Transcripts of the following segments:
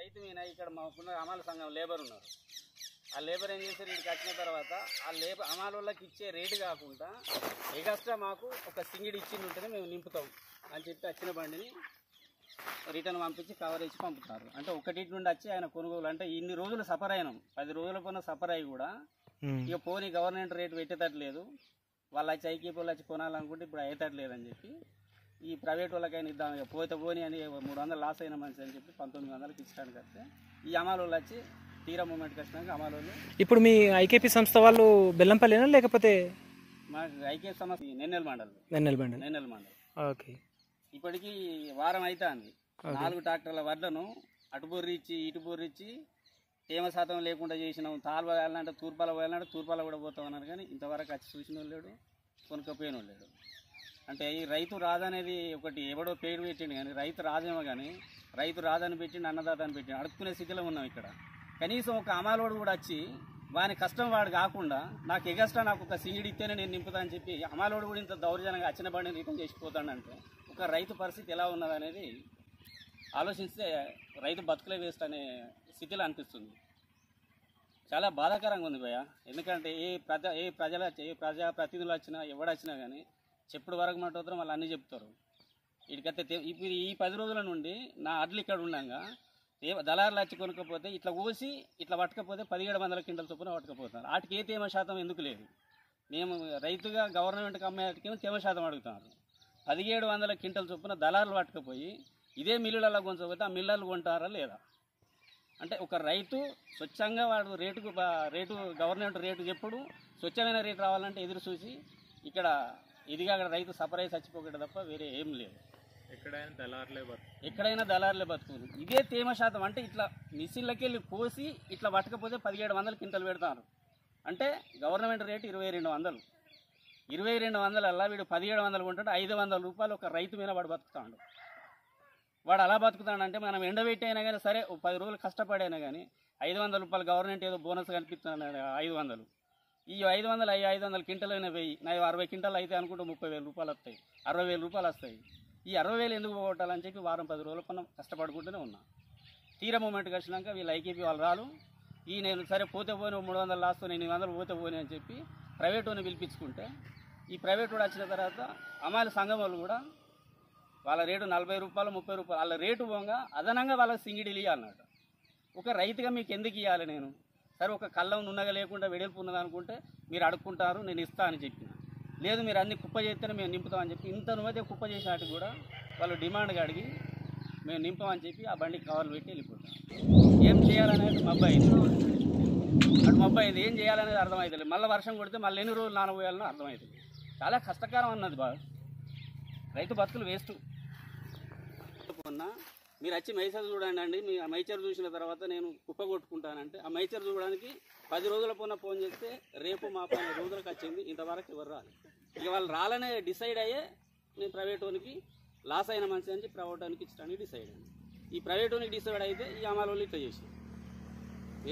రైతు మీద ఇక్కడ మాకున్న అమలు సంఘం లేబర్ ఉన్నారు. ఆ లేబర్ ఏం చేశారు, ఇక్కడికి వచ్చిన తర్వాత ఆ లేబర్ అమలు వాళ్ళకి ఇచ్చే రేటు కాకుండా ఎగస్ట్రా మాకు ఒక సింగిడి ఇచ్చింది ఉంటేనే మేము నింపుతాం అని చెప్పి వచ్చిన బండిని రిటర్న్ పంపించి కవర్ ఇచ్చి పంపుతారు. అంటే ఒకటి నుండి వచ్చి ఆయన కొనుగోలు అంటే ఇన్ని రోజులు సఫర్ అయినాం, 10 రోజుల కొన్న సఫర్ అయ్యి కూడా ఇక పోనీ గవర్నమెంట్ రేటు పెట్టేటట్లేదు, వాళ్ళు వచ్చి ఐకేపీలు వచ్చి కొనాలనుకుంటే ఇప్పుడు అయ్యేటట్లేదు అని చెప్పి ఈ ప్రైవేట్ వాళ్ళకైనా ఇద్దాం, ఇక పోతే పోనీ అని 300 లాస్ అయిన మనిషి అని చెప్పి 1900కి ఇచ్చడానికి వస్తే ఈ అమలు వాళ్ళు వచ్చి తీరా మూమెంట్కి వచ్చినాక అమలు వాళ్ళు. ఇప్పుడు మీ ఐకేపీ సంస్థ వాళ్ళు బెల్లంపల్లినా లేకపోతే మాకు ఐకేపీ సంస్థ నెన్నెల్ మండల్. ఓకే. ఇప్పటికీ వారం అవుతుంది. 4 ట్రాక్టర్ల వడ్లను అటు బొర్రిచ్చి ఇటు బొర్రిచ్చి తేమ శాతం లేకుండా చేసినాం. తాళ్ళు వేయాలంటే తూర్పాల పోయాలంటే తూర్పాల కూడా పోతామన్నారు, కానీ ఇంతవరకు వచ్చి చూసిన వాళ్ళు లేడు, కొనుక్కపోయిన వాళ్ళు లేడు. అంటే ఈ రైతు రాదనేది ఒకటి ఎవడో పేరు పెట్టిండు, కానీ రైతు రాదేమో, కానీ రైతు రాదని పెట్టిండు, అన్నదాత అని పెట్టిండు, అడుక్కునే స్థితిలో ఉన్నాం ఇక్కడ. కనీసం ఒక అమాలోడు కూడా వచ్చి వాని కష్టం వాడు కాకుండా నాకు ఎగస్ట్రా నాకు ఒక సింగిడి ఇస్తేనే నేను నింపుతా అని చెప్పి అమాలోడు కూడా ఇంత దౌర్జన్యంగా వచ్చిన బండిని రిటర్న్ చేసిపోతాడంటే ఒక రైతు పరిస్థితి ఎలా ఉన్నదనేది ఆలోచిస్తే రైతు బతుకులే వేస్ట్ అనే స్థితిలో అనిపిస్తుంది. చాలా బాధాకరంగా ఉంది భయ్య. ఎందుకంటే ఏ ప్రజాప్రతినిధులు వచ్చినా ఎవడొచ్చినా కానీ చెప్పుడు వరకు మాట్లాడుతారు, వాళ్ళు అన్నీ చెప్తారు. వీడికైతే ఇప్పుడు ఈ 10 రోజుల నుండి నా అడ్లు ఇక్కడ ఉండగా దళారులు వచ్చి కొనుక్కపోతే ఇట్లా కోసి ఇట్లా పట్టకపోతే 1700 క్వింటల్ చొప్పున పట్టుకపోతున్నారు. వాటికి ఏ తేమ శాతం ఎందుకు లేదు? మేము రైతుగా గవర్నమెంట్కి అమ్మేటికేమో తేమ శాతం అడుగుతున్నారు. 1700 క్వింటల్ చొప్పున దళారులు పట్టుకపోయి ఇదే మిల్లులలో కొంచకపోతే ఆ మిల్లర్లు కొంటారా లేదా? అంటే ఒక రైతు స్వచ్ఛంగా వాడు రేటు గవర్నమెంట్ రేటు చెప్పుడు స్వచ్ఛమైన రేటు రావాలంటే ఎదురు చూసి ఇక్కడ ఇదిగా అక్కడ రైతు సపరై చచ్చిపోకట తప్ప వేరే ఏం లేదు. ఎక్కడైనా దళారులే బతుకులు. ఇదే తేమ శాతం అంటే ఇట్లా మిషన్లకి వెళ్ళి కోసి ఇట్లా పట్టకపోతే 1700 క్వింటల్ పెడతారు. అంటే గవర్నమెంట్ రేటు 2200. 2200 అలా వీడు 1700 కొంటాడు. 500 రూపాయలు ఒక రైతు మీద వాడు బతుకుతాడు. వాడు అలా బతుకుతాడంటే మనం ఎండబెట్టి అయినా కానీ సరే 10 రోజులు కష్టపడైనా కానీ 500 రూపాయలు గవర్నమెంట్ ఏదో బోనస్ కనిపిస్తున్నాడు. 500 ఈ 500 క్వింటల్ అయినా వెయ్యి, నాకు 60 క్వింటల్ అయితే అనుకుంటే 30,000 రూపాయలు వస్తాయి, 60,000 రూపాయలు వస్తాయి. ఈ 60,000 ఎందుకు పోగొట్టాలని చెప్పి వారం 10 రోజుల పైన కష్టపడుకుంటూనే ఉన్నా. తీరా మూమెంట్కి వచ్చినాక వీళ్ళు ఐకేపీ వాళ్ళు రాలు ఈ నేను సరే పోతే పోని 300 లాస్ట్ 800 పోతే పోని అని చెప్పి ప్రైవేట్ వాడిని పిలిపించుకుంటే ఈ ప్రైవేట్ వాడు వచ్చిన తర్వాత అమాలి సంఘం వాళ్ళు కూడా వాళ్ళ రేటు 40 రూపాయలు 30 రూపాయలు వాళ్ళ రేటు పోగా అదనంగా వాళ్ళకి సింగిడీలు ఇవ్వాలన్నట్టు. ఒక రైతుగా మీకు ఎందుకు ఇవ్వాలి నేను? సరే ఒక కళ్ళం నున్నగా లేకుండా వెడల్పు ఉన్నది అనుకుంటే మీరు అడుక్కుంటారు, నేను ఇస్తా అని చెప్పిన. లేదు మీరు అన్ని కుప్ప చేస్తేనే మేము నింపుతామని చెప్పి ఇంత నువ్వైతే కుప్ప చేసినట్టు కూడా వాళ్ళు డిమాండ్గా అడిగి మేము నింపామని చెప్పి ఆ బండికి కవర్లు పెట్టి వెళ్ళిపోతాం. ఏం చేయాలనేది మబ్బాయింది. అటు మబ్బాయింది ఏం చేయాలనేది అర్థమవుతుంది. మళ్ళీ వర్షం కొడితే మళ్ళీ ఎన్ని రోజులు నానబోయాలనో అర్థమవుతుంది. చాలా కష్టకరం అన్నది బాగా. రైతు బతుకులు వేస్ట్. మీరు వచ్చి మైచర్ చూడండి అండి, మీ మైచర్ చూసిన తర్వాత నేను కుప్ప కొట్టుకుంటానంటే ఆ మైచర్ చూడడానికి 10 రోజుల పోన ఫోన్ చేస్తే రేపు మా 10 రోజులకు వచ్చింది, ఇంతవరకు ఎవరు రాలి. ఇక వాళ్ళు రాలనే డిసైడ్ అయ్యే నేను ప్రైవేట్ వానికి లాస్ అయిన మనిషి అని చెప్పి ప్రైవేట్ వానికి ఇచ్చడానికి డిసైడ్ అయ్యింది. ఈ ప్రైవేట్ వానికి డిసైడ్ అయితే ఈ అమలు ఇట్లా చేసి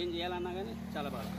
ఏం చేయాలన్నా కానీ చాలా బాగా